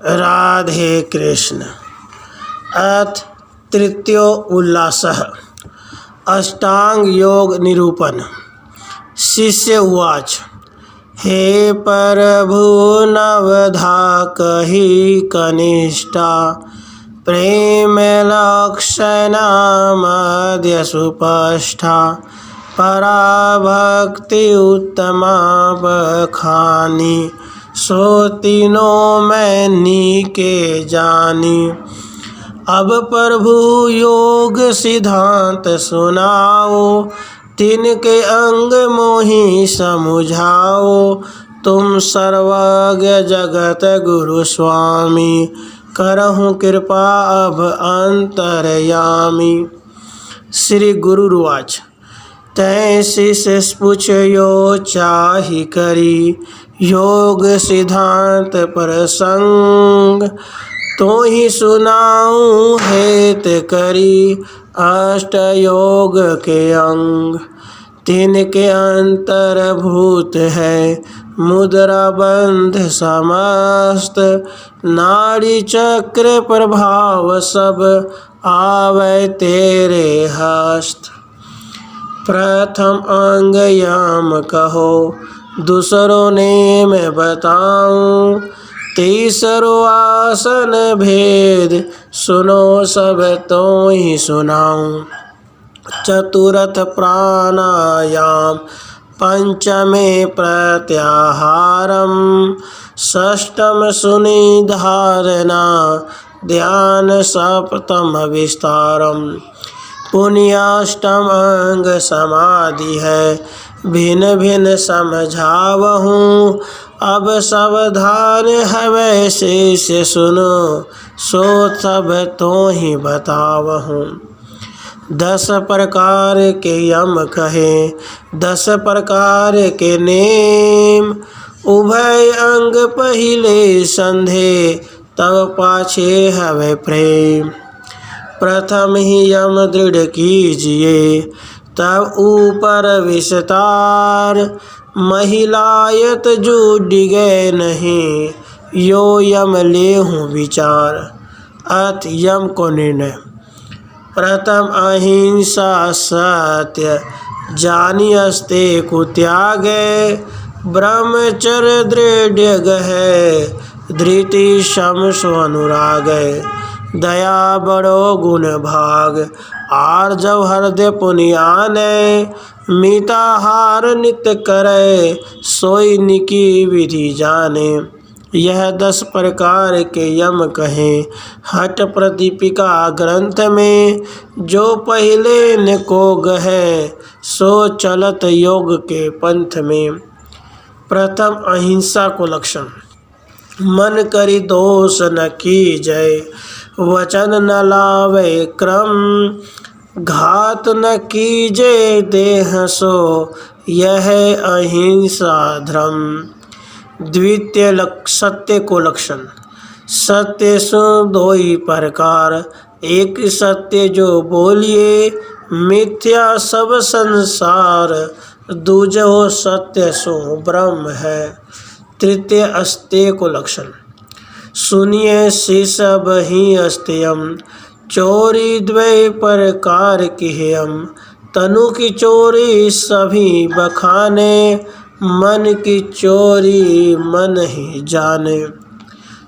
राधे कृष्ण। अथ तृतीयो उल्लासः। अष्टांग योग निरूपण। शिष्य उवाच। हे प्रभु नवधा कहि कनिष्ठा प्रेम लक्षणा मध्य सुपष्ठा पराभक्ति उत्तमा बखानी सो तीनों मैं नीके जानी। अब प्रभु योग सिद्धांत सुनाओ तिनके अंग मोहि समुझाओ। तुम सर्वज्ञ जगत गुरु स्वामी करहु कृपा अब अंतर्यामी। श्री गुरुवाच। तै शिष्य पूछयो चाहि करी योग सिद्धांत प्रसंग। तो ही सुनाऊं हेत करी अष्ट योग के अंग। तिनके अंतर्भूत है मुद्रा बंध समस्त नाड़ी चक्र प्रभाव सब आवे तेरे हस्त। प्रथम अंग यम कहो दूसरो नेम बताऊं। तीसरो आसन भेद सुनो सब तो ही सुनाऊं। चतुर्थ प्राणायाम पंचमे प्रत्याहारम षष्ठम सुनि धारणा ध्यान सप्तम विस्तारम। पुण्याष्टम अंग समाधि है भिन्न भिन्न समझावहूँ। अब सावधान हवै शेष सुनो सो सब तो ही बतावहूँ। 10 प्रकार के यम कहे 10 प्रकार के नेम। उभय अंग पहिले संधे तब पाछे हवै प्रेम। प्रथम ही यम दृढ़ कीजिए तब ऊपर विस्तार। महिलायत जो डिगे नहीं यो यम लेहूँ विचार। अथ यम को निर्णय। प्रथम अहिंसा सत्य जानी अस्ते को त्यागे। ब्रह्मचर्य दृढ़ गहे धृति शम सो अनुराग। दया बड़ो गुण भाग आर्जव हृदय पुनियाने। मिताहार नित्य करे सोई निकी विधि जाने। यह 10 प्रकार के यम कहें हठ प्रदीपिका ग्रंथ में। जो पहले न को गहे सो चलत योग के पंथ में। प्रथम अहिंसा को लक्षण। मन करी दोष न कीजय वचन न लावे क्रम। घात न कीजे देह सो यह अहिंसा धर्म। द्वितीय सत्य को लक्षण। सत्य सो 2 प्रकार एक सत्य जो बोलिए मिथ्या सब संसार। दूजो सत्य सो ब्रह्म है। तृतीय अस्तेय को लक्षण। सुनिए सब ही अस्तेयम चोरी 2 प्रकार की हम। तनु की चोरी सभी बखाने मन की चोरी मन ही जाने।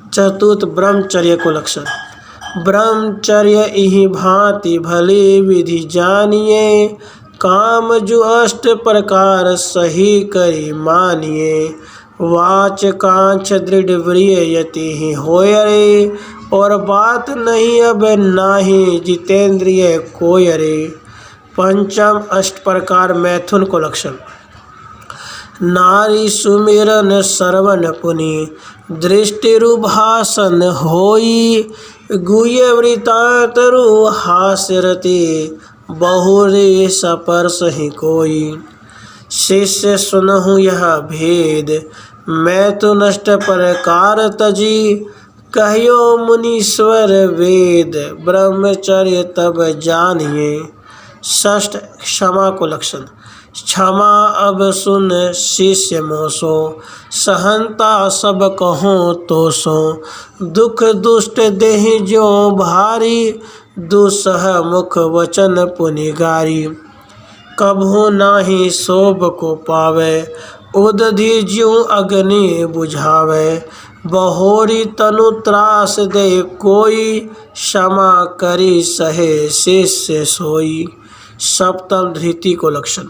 चतुर्थ ब्रह्मचर्य को लक्षण। ब्रह्मचर्य इही भांति भली विधि जानिए। काम जो 8 प्रकार सही करी मानिए। वाच कांच दृढ़ व्रिय यति ही होय रे। और बात नहीं अब नाही जितेंद्रिय कोय रे। पंचम 8 प्रकार मैथुन को लक्षण। नारी सुमिरन श्रवण पुनि दृष्टि रुभासन होई। गुह्य वृतांतरु हास्यरति बहुरे सपर्श ही कोई। शिष्य सुनहु यह भेद मैं तो नष्ट प्रकार तजी। कहियो मुनीश्वर वेद ब्रह्मचर्य तब जानिए। षष्ठ क्षमा को लक्षण। क्षमा अब सुन शिष्य मोसो, सहनता सब कहो तो सो। दुख दुष्ट देहि जो भारी, दुसह मुख वचन पुनिगारी। कभू नाही शोभ को पावे, उदधि ज्यों अग्नि बुझावे। बहोरी तनु त्रास दे कोई, क्षमा करी सहे शिष्य सोई। सप्तम धृति को लक्षण।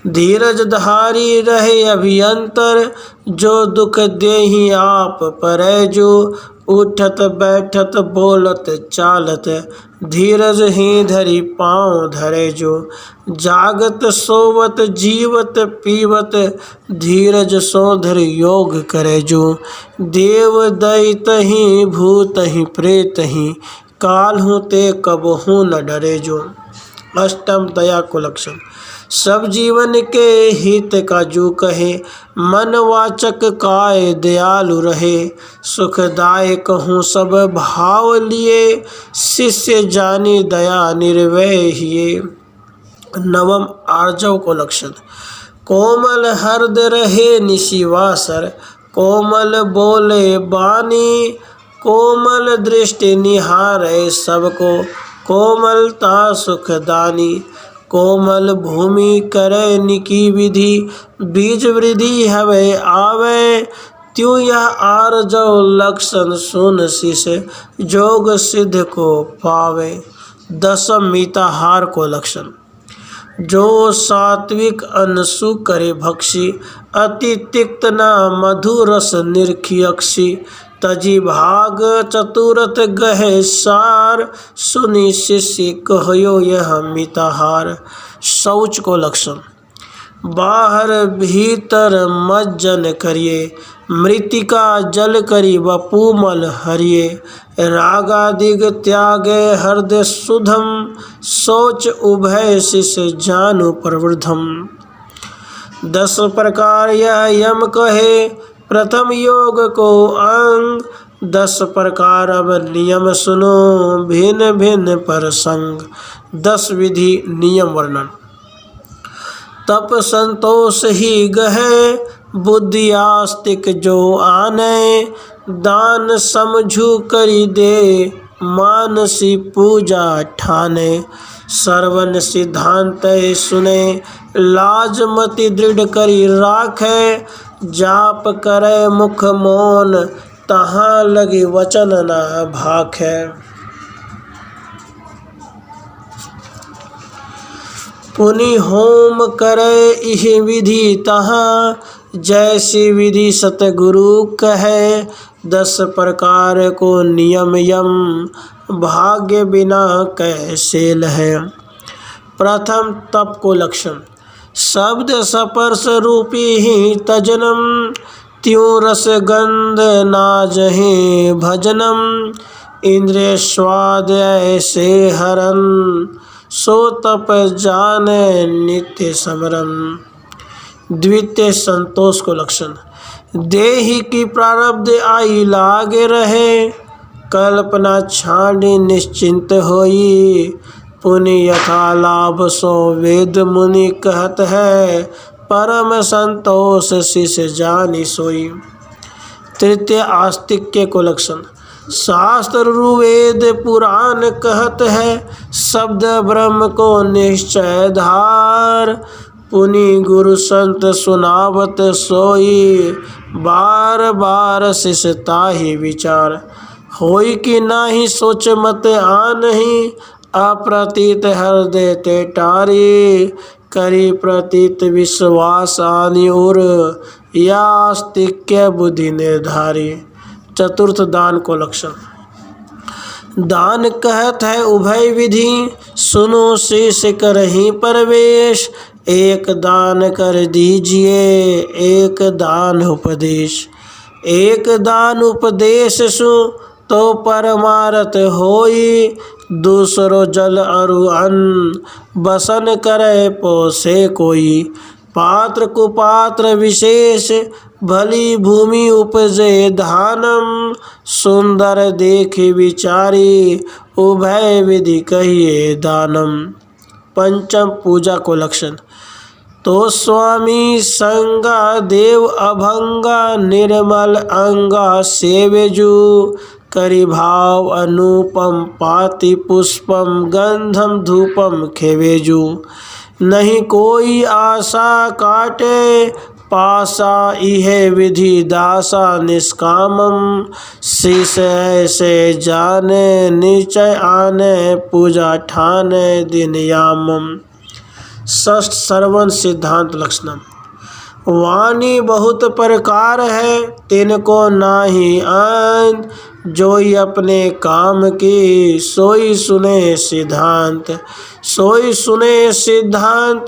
धीरज धारी रहे अभियंतर, जो दुख देहि आप परै जो। उठत बैठत बोलत चालत, धीरज ही धरि पाँव धरे जो। जागत सोवत जीवत पीवत, धीरज सो धरि योग करे जो। देव दैतहि भूतहि प्रेतहि, काल्हू ते कबहू न डरे जो। अष्टम दया को लक्षण। सब जीवन के हित का जो कहे, मन वाचक काय दयालु रहे। सुखदायक हूँ सब भाव लिए, शिष्य जानी दया निर्वय हिये। नवम आर्जव को लक्षण। कोमल हृद रहे निशिवासर, कोमल बोले बानी। कोमल दृष्टि निहारे सबको, कोमलता सुखदानी। कोमल भूमि करे निकी विधि, बीज वृद्धि हवे आवे। त्यों यह आर्जव लक्षण सुन शिष, जोग सिद्ध को पावे। दसम मिताहार को लक्षण। जो सात्विक अनसु करे भक्षी, अति तिक्त न मधुरस निर्खियक्षी। तजी भाग चतुरत गहे सार, सुनी शिष्य कहयो यह मिताहार। शौच को लक्षण। बाहर भीतर मज्जन करिए, मृतिका जल करी वपुमल हरिये। रागादिग त्यागे हृदय सुधम, सोच उभय शिष जानु प्रवृद्धम। 10 प्रकार यह यम कहे, प्रथम योग को अंग। 10 प्रकार अब नियम सुनो, भिन्न भिन्न पर संग। 10 विधि नियम वर्णन। तप संतोष ही गहे, बुद्धि आस्तिक जो आने। दान समझू करी दे, मानसी पूजा ठाने। सर्वन सिद्धांत सुने, लाज मति दृढ़ करी राखे। जाप करे मुख मौन, तहाँ लगी वचन न भाखे। पुनि होम करे इह विधि तहाँ, जैसी विधि सतगुरु कहे। 10 प्रकार को नियम यम, भाग्य बिना कैसे लहे। प्रथम तप को लक्षण। शब्द स्पर्श रूपी ही तजनम, त्यों रस गंध नाजहि भजनम। इंद्रिय स्वाद ऐसे हरन, सो तप जाने नित्य समरन। द्वितीय संतोष को लक्षण। देहि की प्रारब्ध आई लागे रहे, कल्पना छाड़ी निश्चिंत होई। पुनि यथा लाभ सो वेद मुनि कहत है, परम संतोष शिष जानि सोई। तृतीय आस्तिक्य को लक्षण। शास्त्र वेद पुराण कहत है, शब्द ब्रह्म को निश्चय धार। पुनि गुरु संत सुनावत सोई, बार बार शिष ताहि विचार। होई कि नाही सोच मत आनहि, अप्रतीत हृदय ते टारी। करी प्रतीत विश्वास आनि उर, या आस्तिक्य बुद्धि निर्धारी। चतुर्थ दान को लक्षण। दान कहत है उभय विधि, सुनो शेष करहि प्रवेश। एक दान कर दीजिए, एक दान उपदेश। एक दान उपदेश सु तो परमारथ होई। दूसरो जल अरु अन्न, बसन करे पोसे कोई। पात्र कुपात्र विशेष, भली भूमि उपजे धानम। सुंदर देखे विचारी, उभय विधि कहिए दानम। पंचम पूजा को लक्षण। तो स्वामी संगा देव अभंगा निर्मल अंगा सेवेजु करि भाव अनुपम पाति पुष्पम गंधम धूपम खेवेजु नहीं कोई आशा काटे पासा इहे विधि दासा निष्कामम शीश ऐसे जाने निश्चय आने पूजा ठाने दिन यामम। षष्ठ श्रवण सिद्धांत लक्षणम। वाणी बहुत प्रकार है तिनको नाही अंत जोई अपने काम की सोई सुने सिद्धांत। सोई सुने सिद्धांत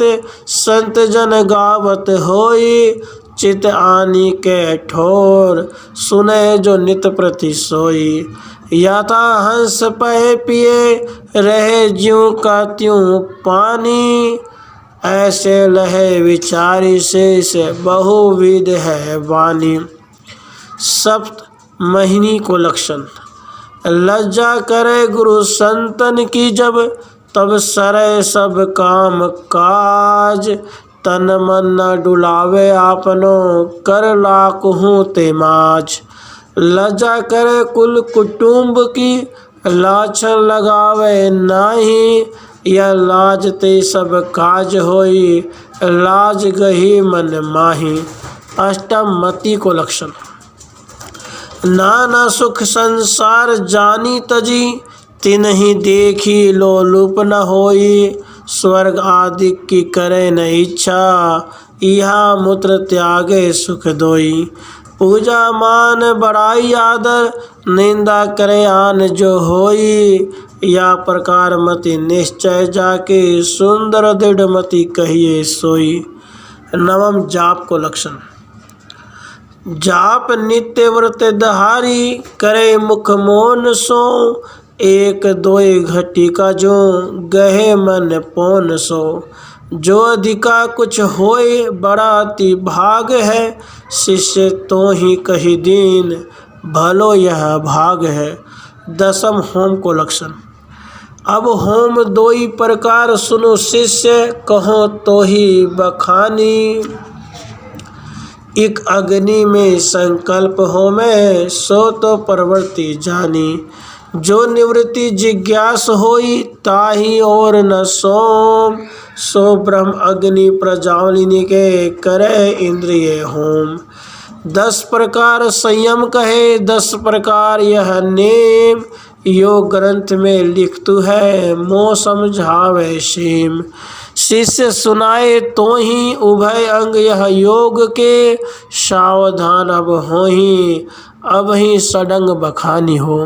संत जन गावत होई चित आनी के ठोर सुने जो नित प्रति सोई। याता हंस पहे पिए रहे ज्यों का त्यों पानी ऐसे लहे विचारी से बहुविध है वाणी। सप्त महीनी को लक्षण। लज्जा करे गुरु संतन की जब तब सरे सब काम काज तन मन न डुलावे आपनो कर लाकहूँ ते माज। लज्जा करे कुल कुटुंब की लाछन लगावे नाही या लाज ते सब काज होई लाज गही मन माही। अष्टम मति को लक्षण। नाना सुख संसार जानी तजी तिन्हि देखी लोलुप न होई स्वर्ग आदि की करे न इच्छा इहा मूत्र त्यागे सुख दोई। पूजा मान बड़ाई आदर निंदा करे आन जो होई या प्रकार मति निश्चय जाके सुंदर दृढ़ मति कहिए सोई। नवम जाप को लक्षण। जाप नित्य व्रत दहारी करे मुख मौन सो एक दोय घटिका जो गहे मन पौन सो। जो अधिका कुछ होए बड़ा अति भाग है शिष्य तो ही कही दीन भलो यह भाग है। दसम होम को लक्षण। अब होम दोई प्रकार सुनो शिष्य कहो तो ही बखानी। एक अग्नि में संकल्प हो में सो तो प्रवृत्ति जानी। जो निवृत्ति जिज्ञास होई ताही और न सोम सो ब्रह्म अग्नि प्रज्वालिनी के करे इंद्रिय होम। 10 प्रकार संयम कहे 10 प्रकार यह नेम योग ग्रंथ में लिखतु है मोह समझावे सीम। शिष्य सुनाए तो ही उभय अंग यह योग के सावधान अब होही अब ही सडंग बखानी हो।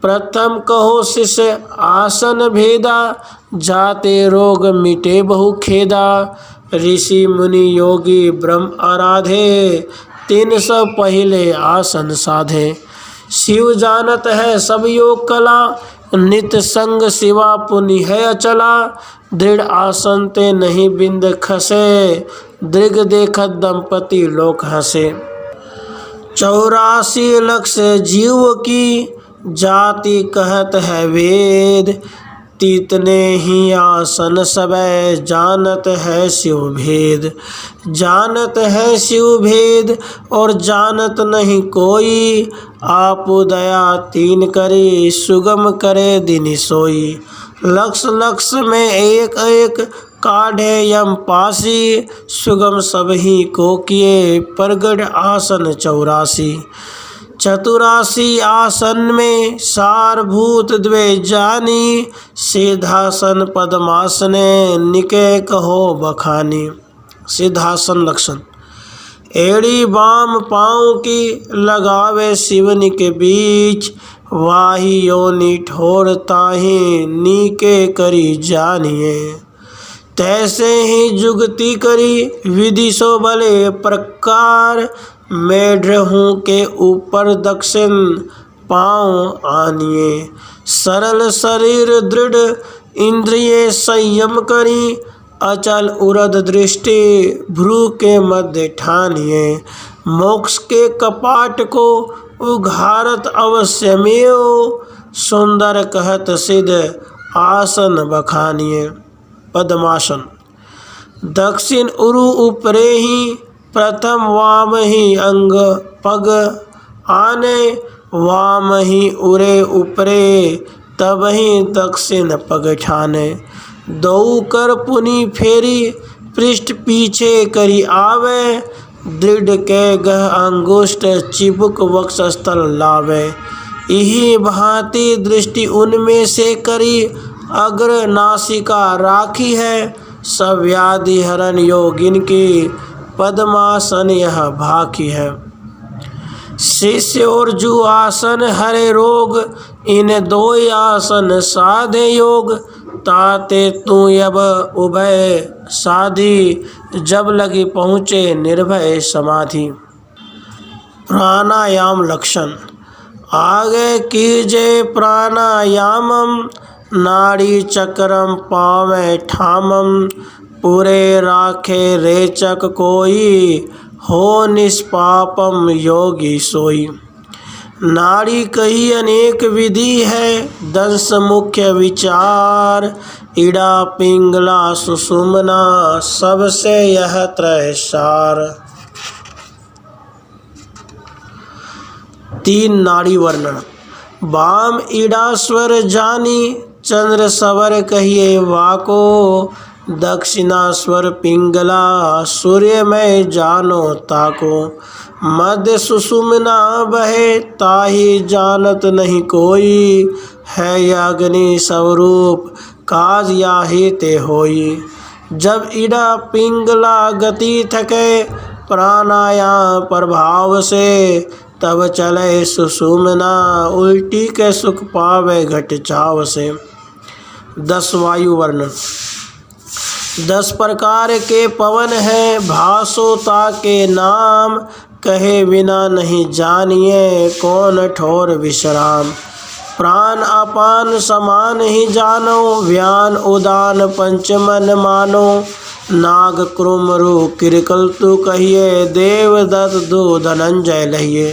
प्रथम कहो शिष्य आसन भेदा जाते रोग मिटे बहु खेदा। ऋषि मुनि योगी ब्रह्म आराधे 300 पहले आसन साधे। शिव जानत है सब योग कला नित संग शिवा पुनि है अचला। दृढ़ आसन ते नहीं बिंद खसे दृग देखत दंपति लोक हसे। 84 लक्ष जीव की जाति कहत है वेद तीतने ही आसन सबे जानत है शिव भेद। जानत है शिव भेद और जानत नहीं कोई आप दया 3 करे सुगम करे दिन सोई। लक्ष लक्ष में एक एक काढ़े यम पासी सुगम सबही को किए प्रगट आसन 84। 84 आसन में सारभूत द्वे जानी सिद्धासन पद्मासने निके कहो बखानी। सिद्धासन लक्षण। एड़ी बाम पाँव की लगावे शिवनी के बीच वाही योनि ठोर ताही नीके करी जानिए। तैसे ही जुगती करी विधि सो भले प्रकार मेढहूँ के ऊपर दक्षिण पाँव आनिए। सरल शरीर दृढ़ इंद्रिय संयम करी अचल उरद दृष्टि भ्रू के मध्य ठानिए। मोक्ष के कपाट को उघारत अवश्यमेव सुंदर कहत सिद्ध आसन बखानिए। पद्मासन। दक्षिण उरु उपरे ही प्रथम वाम ही अंग पग आने वाम ही उरे उपरे तब ही दक्षिण पग ठाने। दऊ कर पुनि फेरी पृष्ठ पीछे करी आवे दृढ़ के गह अंगुष्ठ चिबुक वक्षस्थल लावे। यही भांति दृष्टि उनमें से करी अग्र नासिका राखी है सब व्याधि हरण योगिन की पद्मासन यह भाकी है। शिष्य और जु आसन हरे रोग इन दो आसन साधे योग ताते तू अब उभय साधी जब लगी पहुँचे निर्भय समाधि। प्राणायाम लक्षण आगे कीजे प्राणायामम नाड़ी चक्रम पावे ठामम पूरे राखे रेचक कोई हो निष्पापम योगी सोई। नाड़ी कही अनेक विधि है दंश मुख्य विचार इड़ा पिंगला सुषुम्ना सबसे यह त्रय सार। 3 नाड़ी वर्णन। वाम इड़ा स्वर जानी चंद्र सवर कहिए वाको दक्षिणा स्वर पिंगला सूर्य में जानो ताको। मध्य सुषुम्ना बहे ताही जानत नहीं कोई है अग्नि स्वरूप काज याही ते होई। जब इड़ा पिंगला गति थके प्राणायाम प्रभाव से तब चले सुषुम्ना उल्टी के सुख पावे घट चाव से। 10 वायु वर्णन। 10 प्रकार के पवन है भासोता के नाम कहे बिना नहीं जानिए कौन ठोर विश्राम। प्राण अपान समान ही जानो व्यान उदान पंचमन मानो नाग क्रुमरु किरकलतु कहिए देवदत्त दो धनंजय लहिए।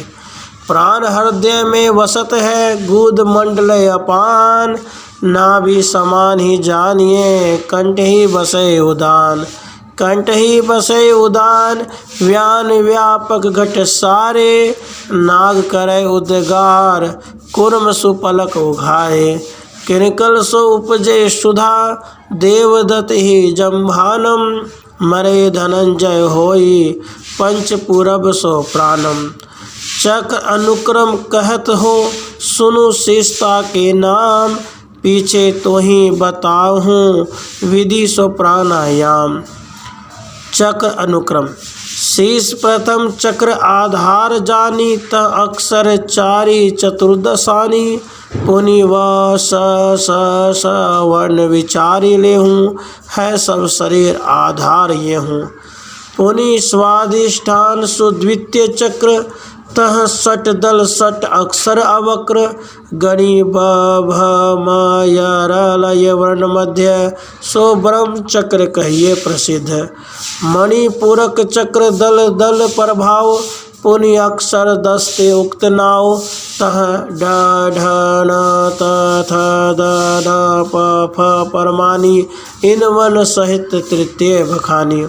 प्राण हृदय में वसत है गुद मंडल अपान नाभि समान ही जानिए कंठ ही बसे उदान। कंठ ही बसे उदान व्यान व्यापक घट सारे नाग करे उद्गार कुर्म सुपलक उघारे। किरकल सो उपजे सुधा देवदत्त ही जम्भानम मरे धनंजय होई पंच पूरब सो प्राणम। चक्र अनुक्रम कहत हो सुनु शिष्टा के नाम पीछे तो ही बताऊँ विधि सो प्राणायाम। चक्र अनुक्रम शीश प्रथम चक्र आधार जानी त अक्षर चारी चतुर्दशानी पुनि व स वर्ण विचारी ले हूँ है सब शरीर आधार ये हूँ। पुनि स्वादिष्ठान सुद्वितीय चक्र तह सट दल सट अक्षर अवक्र गणि भ म य र ल य वर्ण मध्य सो ब्रह्म चक्र कहिए प्रसिद्ध। मणिपूरक चक्र दल दल प्रभाव पुनि अक्षर दस्ते उक्त नाव तह ड ढ न त थ द ड प फ परमानी इन वन सहित तृतीय बखानी।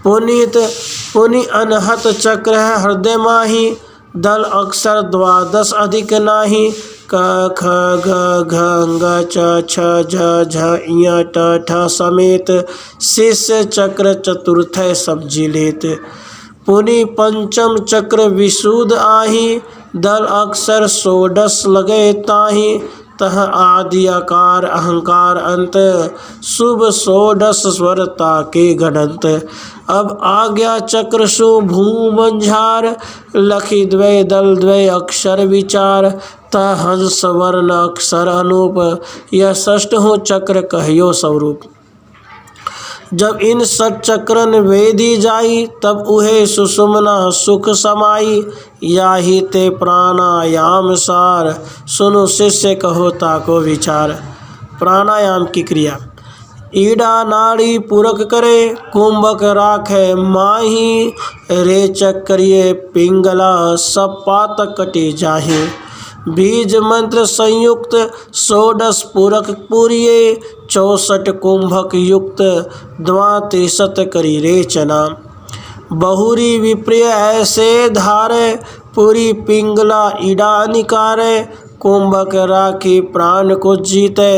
पुनि अनहत चक्र है हृदय माही दल अक्षर द्वादश अधिक नाही क ख ग घ ङ च छ झ झ ञ ट ठ समेत शिष्य चक्र चतुर्थ सब जिलेत। पुनि पंचम चक्र विशुद्ध आही दल अक्षर षोडश लगे ताही तह आदि आकार अहंकार अंत शुभ षोडश स्वरता के गणंत। अब आ गया चक्र सु भूमंझार लखी द्वय दल द्वय अक्षर विचार त हंस वर्ण अक्षर अनूप यह षष्ठ हो चक्र कहियो स्वरूप। जब इन सट चक्रन वेदी जाई तब उहे सुषुम्ना सुख समाई याही ते प्राणायाम सार सुनो शिष्य कहो ताको विचार। प्राणायाम की क्रिया ईड़ा नाड़ी पूरक करे कुंभक राखे माही रेचक करिए पिंगला सब पातक कटी जाही। बीज मंत्र संयुक्त 16 पूरक पूरिये 64 कुंभक युक्त द्वांत्रिशत करी रेचना। बहुरी विप्रिय ऐसे धारे पूरी पिंगला ईडा निकारे कुंभक राखी प्राण को जीते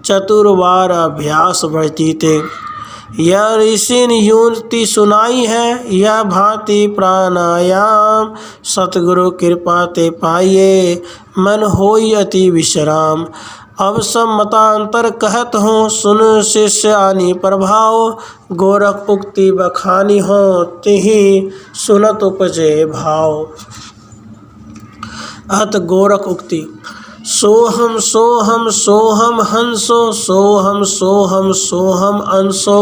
चतुर्वार अभ्यास वर्तीते। यह ऋषि ने युक्ति सुनाई है यह भांति प्राणायाम सतगुरु कृपा ते पाइये मन होई अति विश्राम। अब सब मतांतर कहत हो सुन शिष्य आनी प्रभाव गोरख उक्ति बखानी हो तिहि सुनत उपजे भाव। अत गोरख उक्ति सोहम सोहम सोहम हंसो सोहम सोहम सोहम अंसो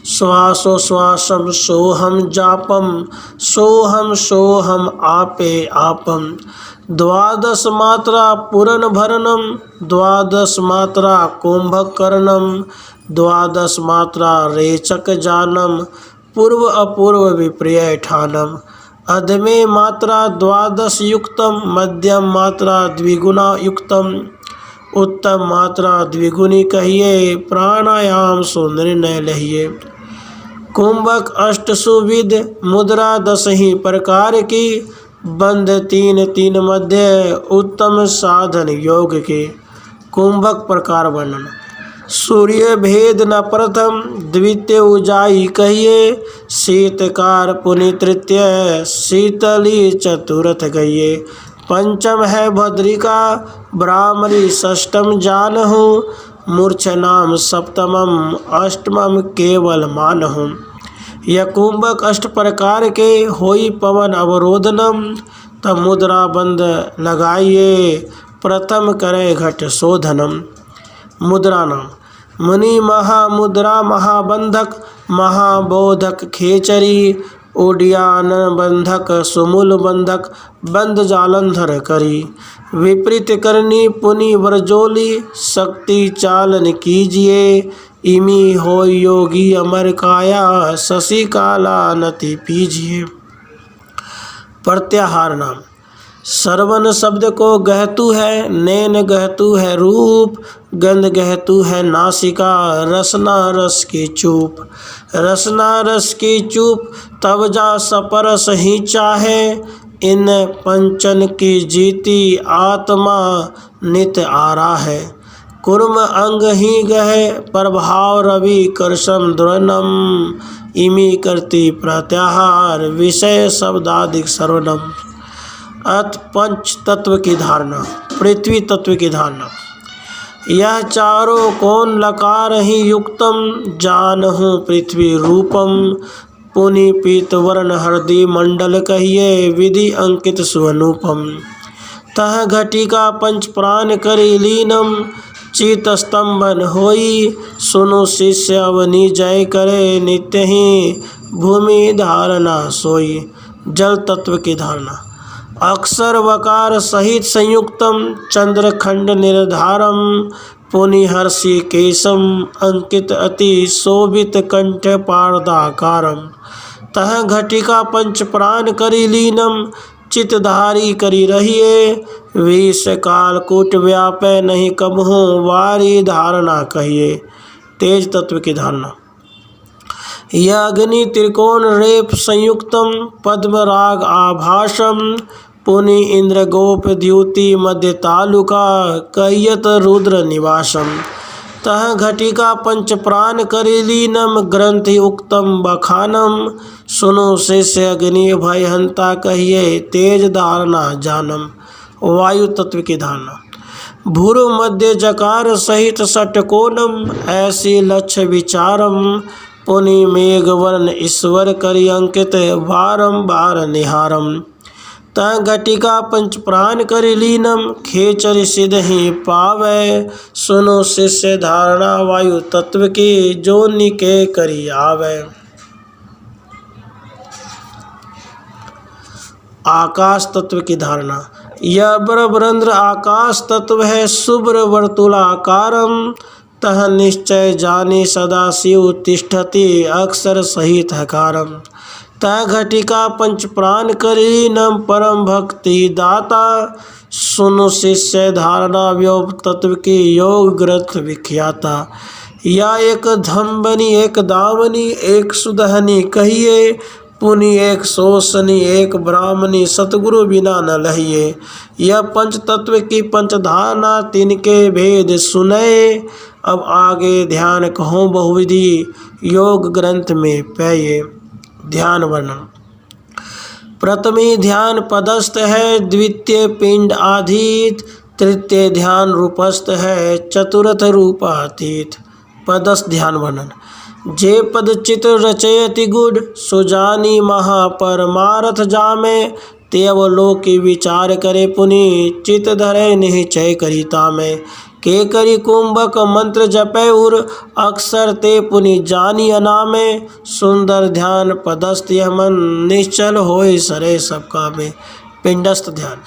श्वासो श्वासम सोहम जापम सोहम सोहम आपे आपम। द्वादश मात्रा पुरन भरणम द्वादश मात्रा कुंभक करणम द्वादश मात्रा रेचक जानम पूर्व अपूर्व विप्रिय ठानम। अधमे मात्रा द्वादश युक्तम मध्यम मात्रा द्विगुणा युक्तम उत्तम मात्रा द्विगुणी कहिए प्राणायाम सो निर्णय लहिए। कुंभक अष्ट सुविध मुद्रा 10 ही प्रकार की बंध 3 3 मध्य उत्तम साधन योग के। कुंभक प्रकार वर्णन सूर्य भेद न प्रथम द्वितीय उजाई कहिए शीतकार पुनि तृतीय शीतली चतुर्थ कहिए। पंचम है भद्रिका ब्राह्मणी षष्टम जानहु मूर्छनाम सप्तमम अष्टमम केवल मानहु। यह कुंभक 8 प्रकार के होई पवन अवरोधनम तब मुद्रा बंद लगाइए प्रथम करे घट शोधनम। मुद्रा नाम मुनि महामुद्रा महाबंधक महाबोधक खेचरी उड्यान बंधक सुमूल बंधक बंद जालंधर करी। विपरीत करनी पुनि व्रजोली शक्ति चालन कीजिए इमी हो योगी अमर काया शशि काला नति पीजिए। प्रत्याहार नाम श्रवण शब्द को गहतु है नैन गहतु है रूप गंध गहतु है नासिका रसना रस की चूप। रसना रस की चूप तब जा सपरस ही चाहे इन पंचन की जीती आत्मा नित आरा है। कुर्म अंग ही गहे प्रभाव रवि करसम द्वनम इमी करती प्रत्याहार विषय शब्दाधिक सर्वनम। अत पंच तत्व की धारणा पृथ्वी तत्व की धारणा यह चारों कौन लकार ही युक्तम जानहु पृथ्वी रूपम पुनि पीत वर्ण हरदी मंडल कहिए विधि अंकित सुअनूपम। तह घटिका पंच प्राण करी लीनम चित स्तंभन होई सुनो शिष्य अवनि जय करे नित्य ही भूमि धारणा सोई। जल तत्व की धारणा अक्षर वकार सहित संयुक्तम चंद्रखंड निर्धारम पुनि हर्षि केशम अंकित अति शोभित कंठ पारदाकारम। तह घटिका पंच प्राण करी लीनम चितधारी करी रहिए विष काल कूट व्यापय नहीं कबहू वारी धारणा कहिए। तेज तत्व की धारणा यह अग्नि त्रिकोण रेप संयुक्तम पद्म राग आभासम पुनि इंद्र गोप द्युति मध्य तालुका कयत रुद्र निवासम। तह घटिका पंच प्राण करिलीनम ग्रंथि उक्तम बखानम सुनो शिष्य अग्नि भय हंता कहिए तेज धारणा जानम। वायु तत्व की धारणा भूर मध्य जकार सहित षटकोणम ऐसी लक्ष्य विचारम पुनि मेघ वर्ण ईश्वर करि अंकित बारंबार निहारम। तह घटिका पंच प्राण करि लीनम खेचरि सिद्ध ही पावै सुनो शिष्य धारणा वायु तत्व की जो निके करी आवे। आकाश तत्व की धारणा यह बरबरंद्र आकाश तत्व है शुभ्र वर्तुलाकारम तह निश्चय जाने सदा शिव तिष्ठति अक्षर सहित हकारम। तह घटिका पंच प्राण करी न परम भक्ति दाता। सुनो शिष्य धारणा व्योग तत्व की योग ग्रंथ विख्याता। या एक धम्बनी एक दावनी एक सुदहनी कहिए, पुनि एक शोषनी एक ब्राह्मणी सतगुरु बिना न लहिए। यह पंच तत्व की पंचधारणा तिनके भेद सुनए। अब आगे ध्यान कहो बहुविधि योग ग्रंथ में पेये। ध्यान वर्णन। प्रथमी ध्यान पदस्थ है, द्वितीय पिंड आधीत, तृतीय ध्यान रूपस्थ है, चतुर्थ रूपातीत। पदस्थ ध्यान वर्णन। जे पद चित्र रचयति गुड, सुजानी महापरमारथ जामे। ते अवलोकी विचार करे पुनि, चित धरे निश्चय करिता में। के करी कुंभक मंत्र जपै उर, अक्षर ते पुनि जानी अनामे। सुंदर ध्यान पदस्थ यह मन, निश्चल होय सरे सब कामे। पिंडस्थ ध्यान।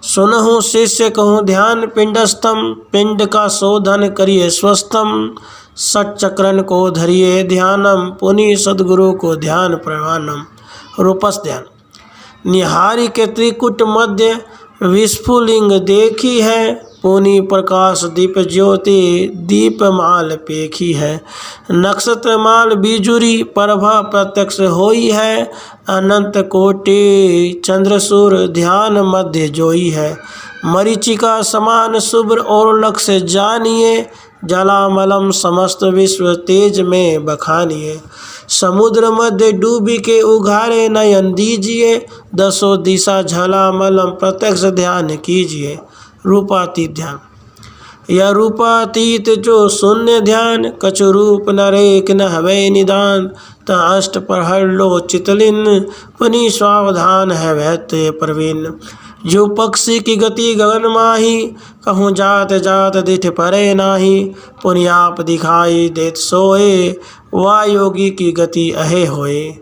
सुनहु शिष्य कहूँ ध्यान पिंडस्थम, पिंड का शोधन करिए स्वस्थम। षट चक्रन को धरिए ध्यानम, पुनि सद्गुरु को ध्यान प्रवानम। रूपस्थ ध्यान। निहारी के त्रिकुट मध्य विस्फुलिंग देखी है, पुनि प्रकाश दीप ज्योति दीपमाल पेखी है। नक्षत्र माल बीजुरी प्रभा प्रत्यक्ष होई है, अनंत कोटि चंद्रसूर ध्यान मध्य जोई है। मरीचिका समान शुभ्र और लक्ष्य जानिए, जलामलम समस्त विश्व तेज में बखानिए। समुद्र मध्य डूबी के उघारे नयन दीजिए, दसों दिशा झलामलम प्रत्यक्ष ध्यान कीजिए। रूपातीत ध्यान। यह रूपातीत जो शून्य ध्यान, कछु रूप नरेक न हवे निदान। त अष्ट प्रहर लो चितलिन, पुनि सावधान है वैत्य प्रवीण। जो पक्षी की गति गगन माही, कहूँ जात जात दिठ परे नाही। पुनि आप दिखाई देत सोए, वा योगी की गति अहे होए।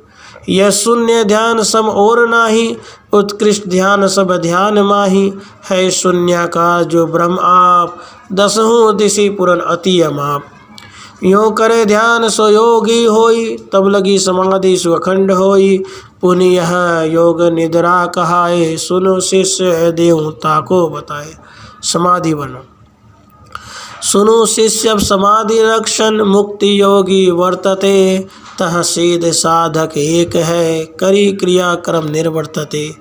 यह शून्य ध्यान सम और नाही, उत्कृष्ट ध्यान सब ध्यान माही। है शून्याकार जो ब्रह्म आप, दसहूँ दिशि पुरन अति अमाप। यों करे ध्यान सो योगी होई, तब लगी समाधि सुअखंड होई। पुनि यह योग निद्रा कहाए, सुनो शिष्य देहूँ ताको बताए। समाधि वर्णन। सुनो शिष्य समाधि रक्षण, मुक्ति योगी वर्तते। तह सीध साधक एक है, करी क्रिया कर्म निर्वर्तते।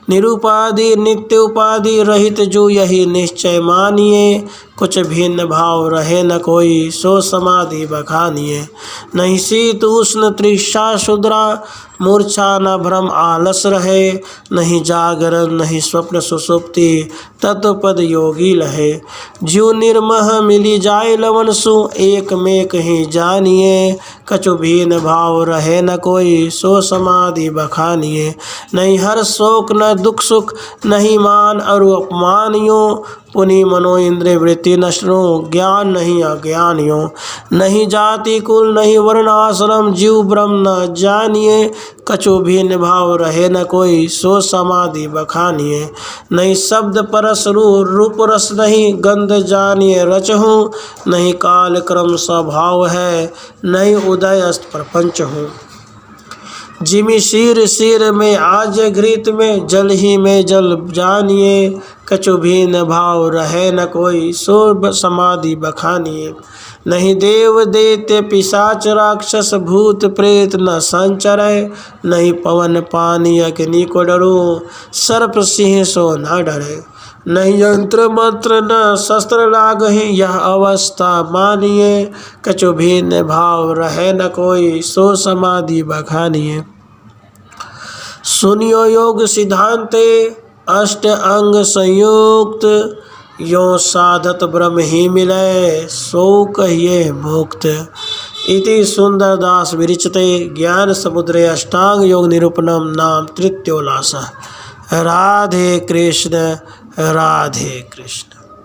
निरुपाधि नित्य उपाधि रहित जो यही निश्चय मानिए। कुछ भिन्न भाव रहे न कोई, सो समाधि बखानिए। नहीं शीत उष्ण तृषा शुद्रा, मूर्छा न भ्रम आलस रहे। नहीं जागरण नहीं स्वप्न सुषुप्ति, तत्वपद योगी लहे। ज्यों निर्मह मिली जाय लवन सु, एक में कहीं जानिए। कछु भिन्न भाव रहे न कोई, सो समाधि बखानिए। नहीं हर शोक न दुख सुख, नहीं मान अरु अपमान यों। पुनि मनो इंद्रिय वृत्ति नश्रो, ज्ञान नहीं अज्ञान यों। नहीं जाति कुल नहीं वर्ण आश्रम, जीव ब्रह्म न जानिए। कछु भिन्न भाव रहे न कोई, सो समाधि बखानिए। नहीं शब्द परस रूप रस नहीं, गंध जानिए रचहूँ। नहीं काल क्रम स्वभाव है, नहीं उदय अस्त प्रपंच हूँ। जिमि शीर शीर में आज घृत में, जल ही में जल जानिए। कछु भिन्न भाव रहे न कोई, सो समाधि बखानिए। नहीं देव दैत्य पिशाच राक्षस, भूत प्रेत न संचरय। नहीं पवन पानी अग्नि को डरो, सर्प सिंह सो न डरे। नहीं यंत्र मंत्र न शस्त्र लागहि, यह अवस्था मानिए। कछु भिन्न भाव रहे न कोई, सो समाधि बखानिए। सुनियो योग सिद्धांते, अष्ट अंग संयुक्त। यो साधत ब्रह्म ही मिले, सो कहिए मुक्त। इति सुंदरदास विरचिते ज्ञान समुद्रे अष्टांग योग निरूपणम नाम तृतीयोल्लासः। राधे कृष्ण राधे कृष्ण।